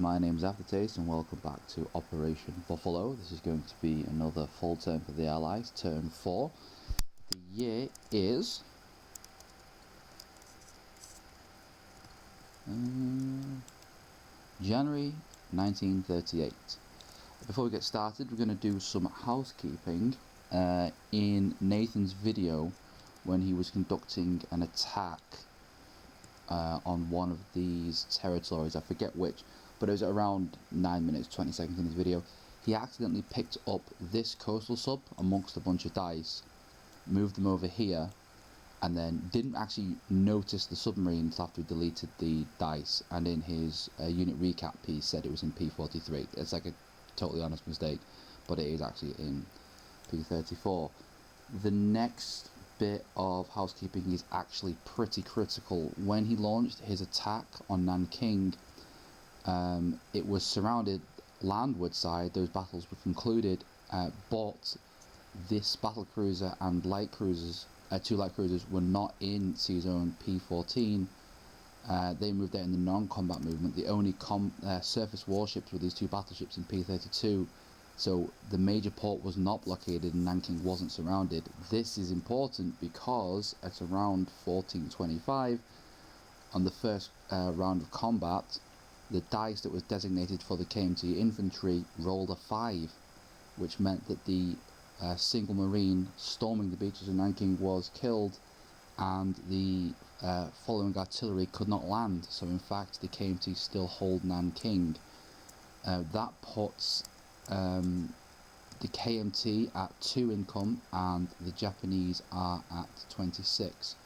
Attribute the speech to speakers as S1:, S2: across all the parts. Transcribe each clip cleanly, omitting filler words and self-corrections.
S1: my name is Aftertaste and welcome back to Operation Buffalo. This is going to be another full turn for the Allies, turn 4. The year is January 1938. Before we get started, we're going to do some housekeeping. In Nathan's video, when he was conducting an attack on one of these territories, I forget which, but it was around 9 minutes 20 seconds in his video, he accidentally picked up this coastal sub amongst a bunch of dice, moved them over here, and then didn't actually notice the submarine until after he deleted the dice, and in his unit recap piece said it was in P43. It's like a totally honest mistake, but it is actually in P34. The next bit of housekeeping is actually pretty critical. When he launched his attack on Nanking, it was surrounded landward side, those battles were concluded, but this battle cruiser and light cruisers, two light cruisers, were not in Sea Zone P14. They moved out in the non-combat movement. The only surface warships were these two battleships in P32, so the major port was not blockaded and Nanking wasn't surrounded. This is important because at around 1425, on the first round of combat, the dice that was designated for the KMT Infantry rolled a 5, which meant that the single marine storming the beaches of Nanking was killed, and the following artillery could not land. So in fact the KMT still hold Nanking. That puts the KMT at 2 income and the Japanese are at 26.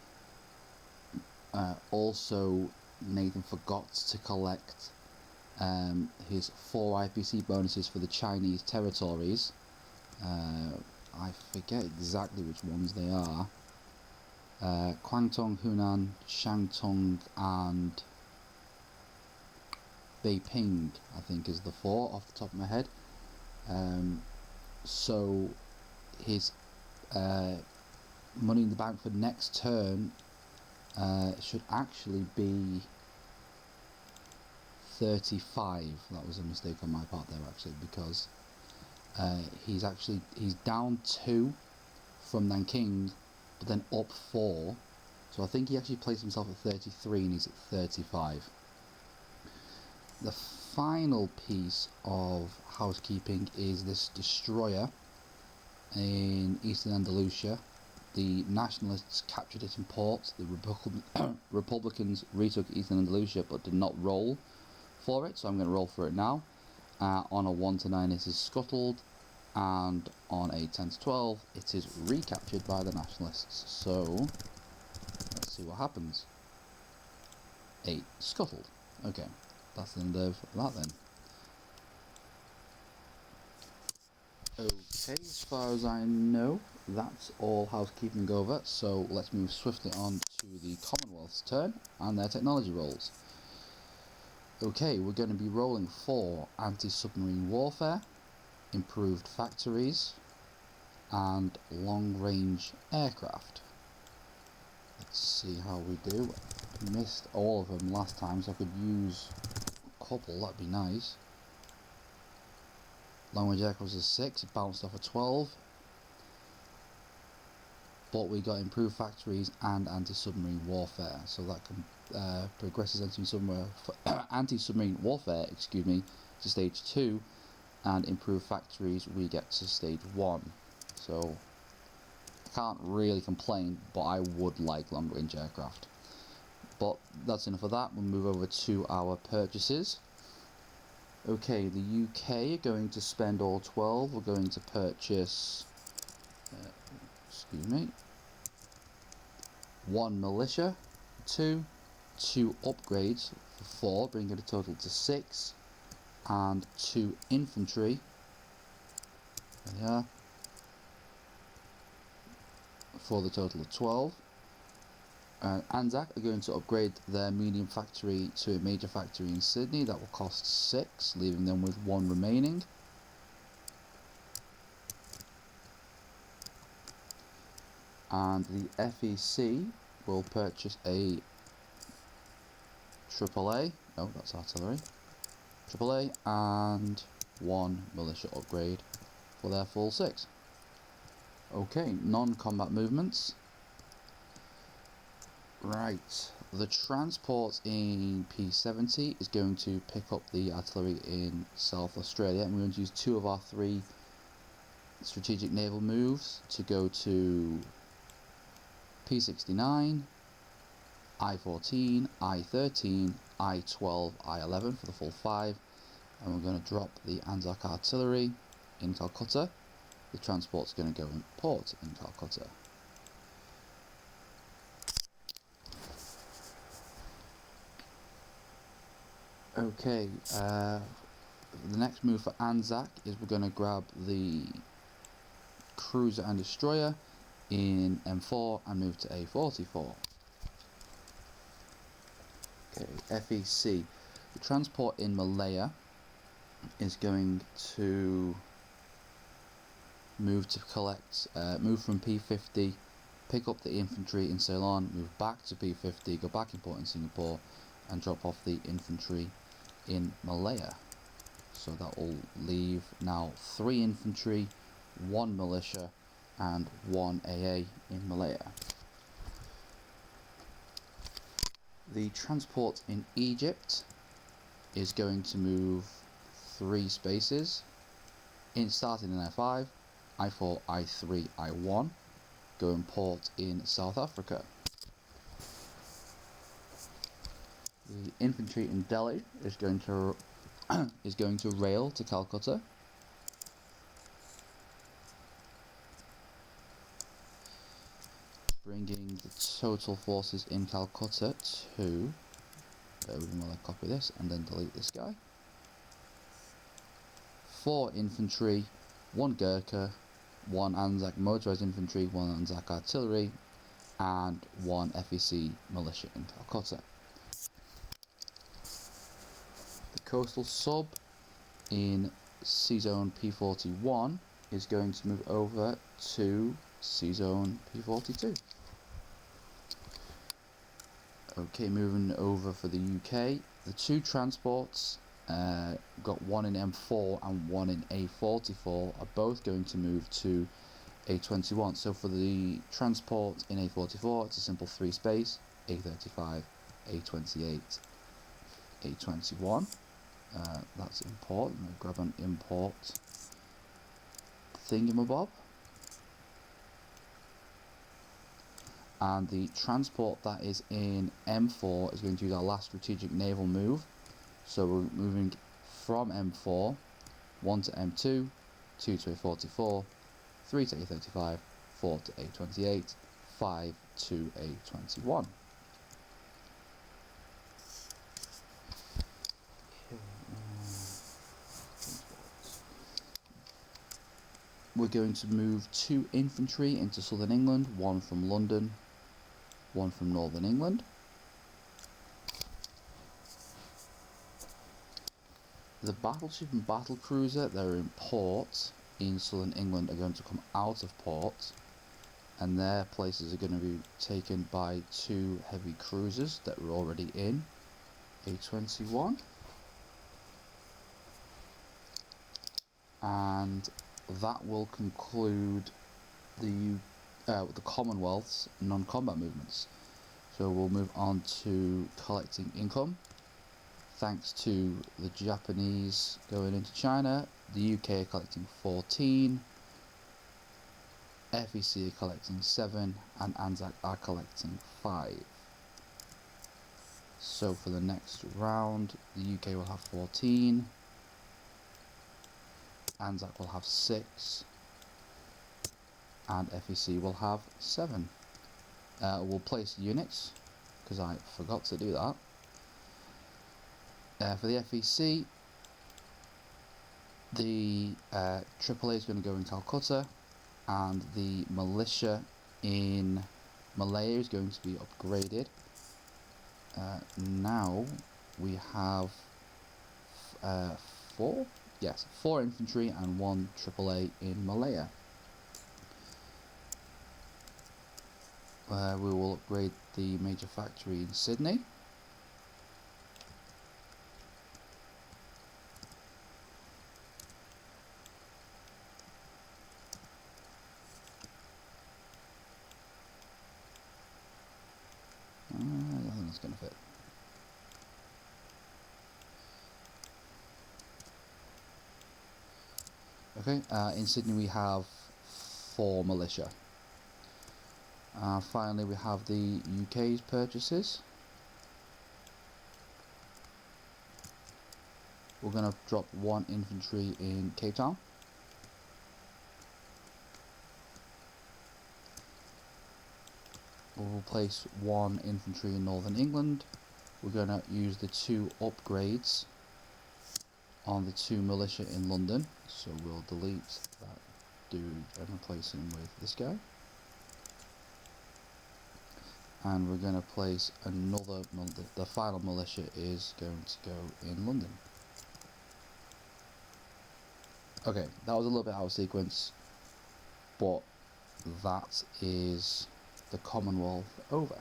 S1: Also, Nathan forgot to collect his 4 IPC bonuses for the Chinese territories. I forget exactly which ones they are. Kwangtung, Hunan, Shantung and Beiping, I think, is the 4 off the top of my head. So his money in the bank for next turn should actually be 35. That was a mistake on my part there, actually, because he's down 2 from Nanking, but then up 4. So I think he actually placed himself at 33 and he's at 35. The final piece of housekeeping is this destroyer in Eastern Andalucía. The Nationalists captured it in port. The Republicans retook Eastern Andalucía but did not roll for it, so I'm going to roll for it now. On a 1 to 9 it is scuttled, and on a 10 to 12 it is recaptured by the Nationalists. So let's see what happens. 8 scuttled. Okay, that's the end of that then. Okay, as far as I know, that's all housekeeping over, so let's move swiftly on to the Commonwealth's turn and their technology rolls. Okay, we're going to be rolling for anti-submarine warfare, improved factories, and long-range aircraft. Let's see how we do. Missed all of them last time, so I could use a couple, that'd be nice. Long-range aircraft was a 6, it bounced off a 12. But we got improved factories and anti-submarine warfare, so that can progresses anti-submarine warfare, to stage 2, and improved factories we get to stage 1. So I can't really complain, but I would like long-range aircraft. But that's enough of that. We'll move over to our purchases. Okay, the UK are going to spend all 12. We're going to purchase 1 militia, 2 upgrades for 4, bringing a total to 6, and 2 infantry. There they are, for the total of 12. Anzac are going to upgrade their medium factory to a major factory in Sydney. That will cost 6, leaving them with 1 remaining. And the FEC will purchase a AAA, oh that's artillery, AAA, and 1 militia upgrade for their full 6. Okay, non-combat movements. Right, the transport in P70 is going to pick up the artillery in South Australia, and we're going to use 2 of our 3 strategic naval moves to go to P69, I-14, I-13, I-12, I-11 for the full 5, and we're going to drop the Anzac artillery in Calcutta. The transport's going to go in port in Calcutta. Okay, the next move for Anzac is we're going to grab the cruiser and destroyer in M4 and move to A44. Okay, FEC. The transport in Malaya is going to move to collect, move from P50, pick up the infantry in Ceylon, move back to P50, go back in port in Singapore, and drop off the infantry in Malaya. So that will leave now 3 infantry, 1 militia, and 1 AA in Malaya. The transport in Egypt is going to move 3 spaces, starting in F5, I4, I3, I1, go in port in South Africa. The infantry in Delhi is going to rail to Calcutta. Bringing the total forces in Calcutta to, bear with me while I copy this and then delete this guy. 4 infantry, 1 Gurkha, 1 Anzac motorised infantry, 1 Anzac artillery, and 1 FEC militia in Calcutta. The coastal sub in C-Zone P41 is going to move over to C-Zone P42. Okay, moving over for the UK, the 2 transports, got 1 in M4 and 1 in A44, are both going to move to A21. So for the transport in A44, it's a simple 3 space, A35, A28, A21. That's import. I'm going to grab an import thingamabob. And the transport that is in M4 is going to use our last strategic naval move. So we're moving from M4, 1 to M2, 2 to A44, 3 to A35, 4 to A28, 5 to A21. We're going to move 2 infantry into southern England, 1 from London, 1 from northern England. The battleship and battlecruiser that are in port in southern England are going to come out of port, and their places are going to be taken by 2 heavy cruisers that were already in A21. And that will conclude the Commonwealth's non-combat movements. So we'll move on to collecting income. Thanks to the Japanese going into China, the UK are collecting 14, FEC are collecting 7, and Anzac are collecting 5. So for the next round, the UK will have 14, Anzac will have 6, and FEC will have 7. We'll place units, because I forgot to do that. For the FEC, the AAA is going to go in Calcutta, and the militia in Malaya is going to be upgraded. Now we have 4 infantry and 1 AAA in Malaya. We will upgrade the major factory in Sydney. Okay, in Sydney we have 4 militia. Finally we have the UK's purchases. We're going to drop 1 infantry in Cape Town. We'll place 1 infantry in Northern England. We're going to use the 2 upgrades on the 2 militia in London. So we'll delete that dude and replace him with this guy. And we're going to place another, the final militia is going to go in London. Okay, that was a little bit out of sequence, but that is the Commonwealth over.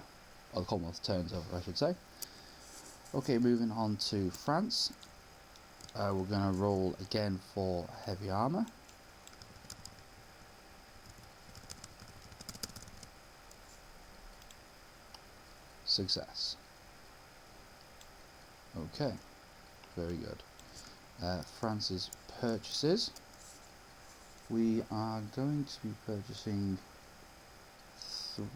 S1: Or the Commonwealth turns over, I should say. Okay, moving on to France. We're going to roll again for heavy armour. Success. Okay, very good. France's purchases. We are going to be purchasing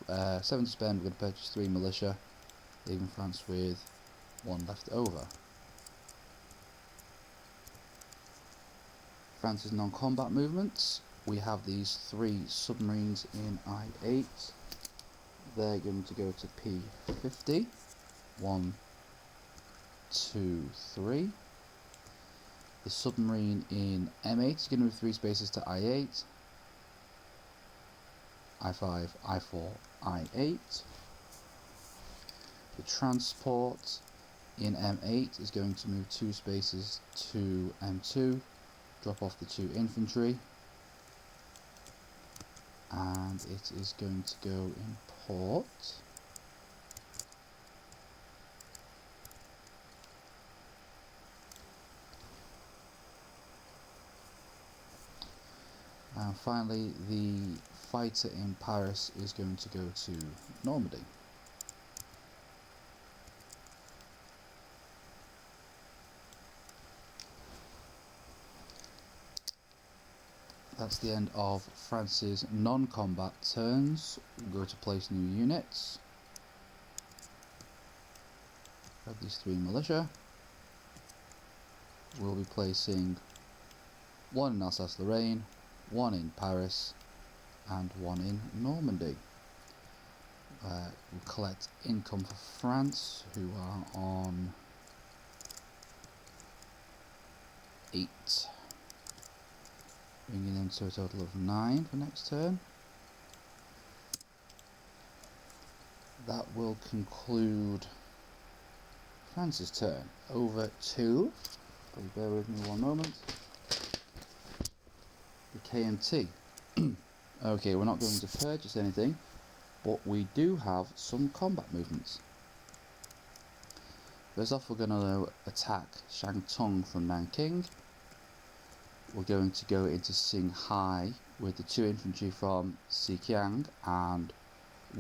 S1: 7 to spend. We're going to purchase 3 militia, leaving France with 1 left over. France's non-combat movements. We have these 3 submarines in I-8. They're going to go to P50. 1, 2, 3. The submarine in M8 is going to move 3 spaces to I8, I5, I4, I8. The transport in M8 is going to move 2 spaces to M2, drop off the 2 infantry, and it is going to go in port. And finally, the fighter in Paris is going to go to Normandy. That's the end of France's non-combat turns. We'll go to place new units. Grab these 3 militia. We'll be placing 1 in Alsace-Lorraine, 1 in Paris, and 1 in Normandy. We'll collect income for France, who are on 8. Bringing them to a total of 9 for next turn. That will conclude France's turn. Over to, please bear with me one moment, the KMT. Okay, we're not going to purchase anything, but we do have some combat movements. First off, we're going to attack Shantung from Nanking. We're going to go into Xinghai with the 2 infantry from Xiqiang and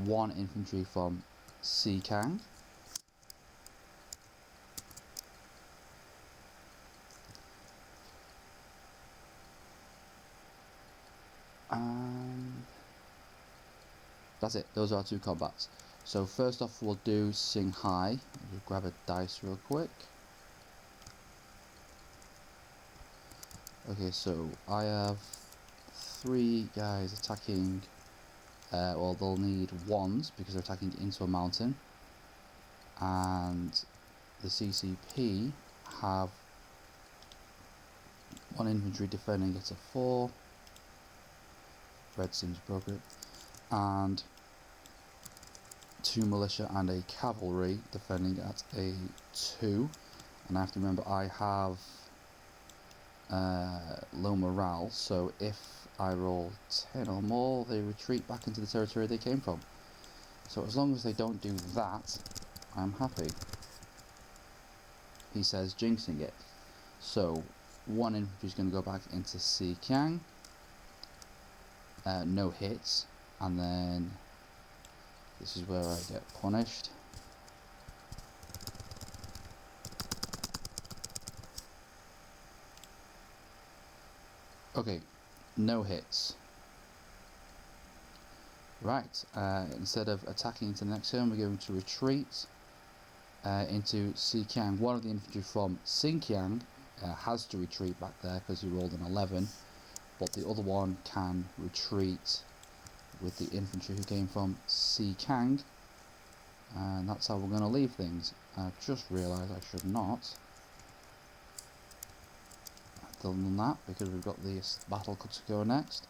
S1: 1 infantry from Xikang. And that's it, those are our 2 combats. So first off we'll do Xinghai. We'll grab a dice real quick. Okay, so I have 3 guys attacking, well they'll need 1s because they're attacking into a mountain, and the CCP have 1 infantry defending at a 4, red seems appropriate, and 2 militia and a cavalry defending at a 2, and I have to remember I have low morale, so if I roll 10 or more they retreat back into the territory they came from. So as long as they don't do that, I'm happy. He says jinxing it. So 1 infantry is going to go back into Xiqiang, no hits, and then this is where I get punished. Okay, No hits. Right, instead of attacking into the next turn, we're going to retreat into Xinjiang. One of the infantry from Xinjiang has to retreat back there because he rolled an 11, but the other one can retreat with the infantry who came from Xinjiang, and that's how we're going to leave things. I just realised I should not have done that because we've got this battle to go next.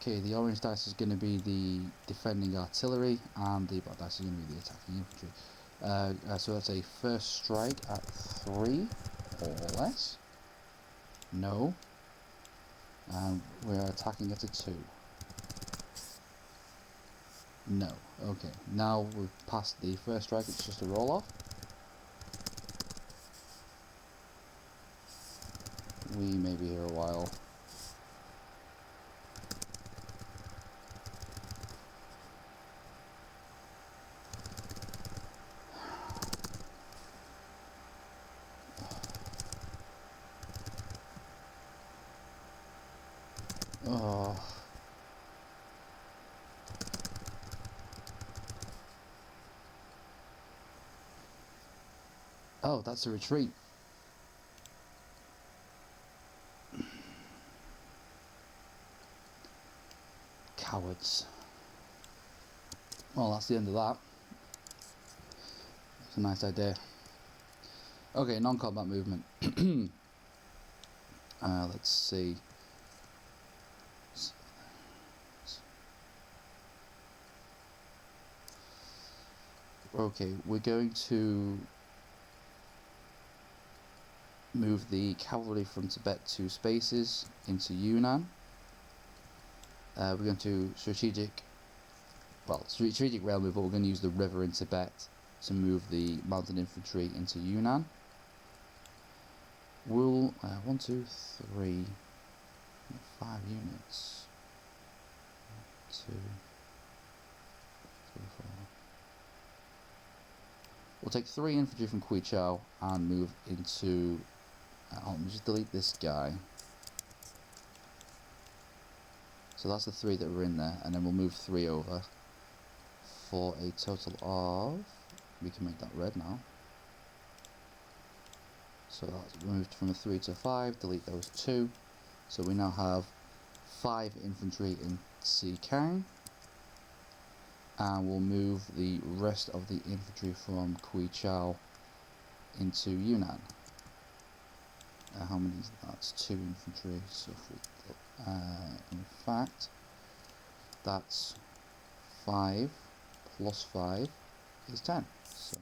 S1: Okay, the orange dice is going to be the defending artillery, and the black dice is going to be the attacking infantry. So that's a first strike at 3 or less. No. And we're attacking at a 2. No. Okay, now we've passed the first strike, it's just a roll off. We may be here a while. Oh. Oh, that's a retreat. Cowards. Well, that's the end of that. It's a nice idea. Okay, non-combat movement. Let's see. Okay, we're going to move the cavalry from Tibet 2 spaces into Yunnan. We're going to strategic rail move, but we're going to use the river in Tibet to move the mounted infantry into Yunnan. We'll 1, 2, 3, 5 units. 2, 3, 4. We'll take 3 infantry from Quichao and move into. Let me just delete this guy. So that's the 3 that were in there, and then we'll move 3 over for a total of. We can make that red now. So that's moved from a 3 to 5. Delete those 2. So we now have 5 infantry in Xikang. And we'll move the rest of the infantry from Quichao into Yunnan. How many is that? That's 2 infantry. So if we, in fact, that's 5 plus 5 is 10. So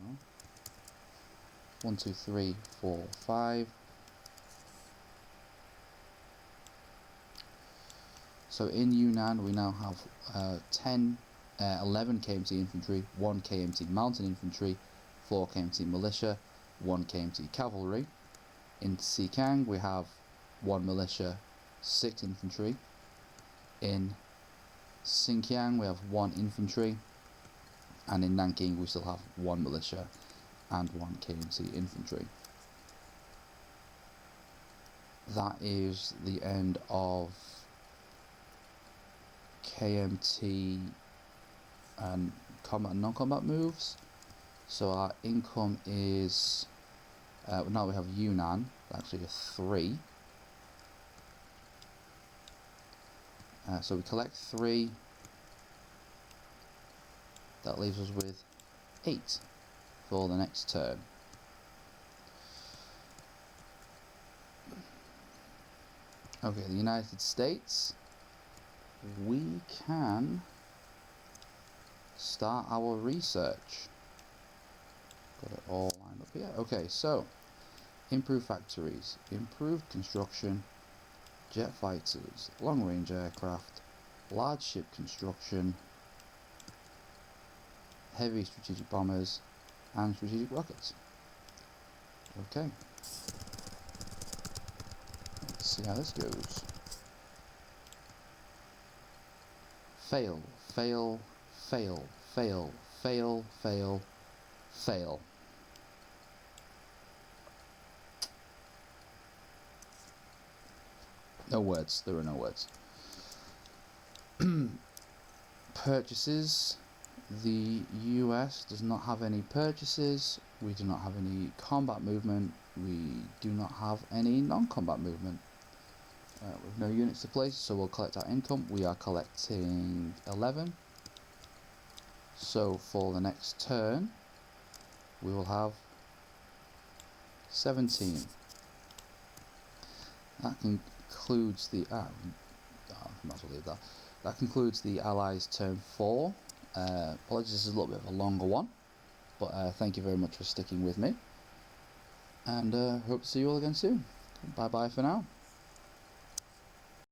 S1: 1, 2, 3, 4, 5. So in Yunnan we now have 11 KMT infantry, 1 KMT mountain infantry, 4 KMT militia, 1 KMT cavalry. In Xikang we have 1 militia, 6 infantry. In Xinjiang we have 1 infantry, and in Nanking we still have 1 militia and 1 KMT infantry. That is the end of KMT and combat and non-combat moves. So our income is now we have Yunnan, actually a 3. So we collect 3. That leaves us with 8 for the next turn. Okay, the United States. We can start our research. Got it all lined up here. Okay, so improved factories, improved construction, jet fighters, long range aircraft, large ship construction, heavy strategic bombers, and strategic rockets. Okay, let's see how this goes. Fail, fail, fail, fail, fail, fail, fail. No words. There are no words. Purchases. The US does not have any purchases. We do not have any combat movement. We do not have any non-combat movement. With no units to place, so we'll collect our income. We are collecting 11. So for the next turn, we will have 17. That concludes the... might as well leave that. That concludes the Allies' turn 4. Apologies, this is a little bit of a longer one, but thank you very much for sticking with me, and hope to see you all again soon. Bye bye for now.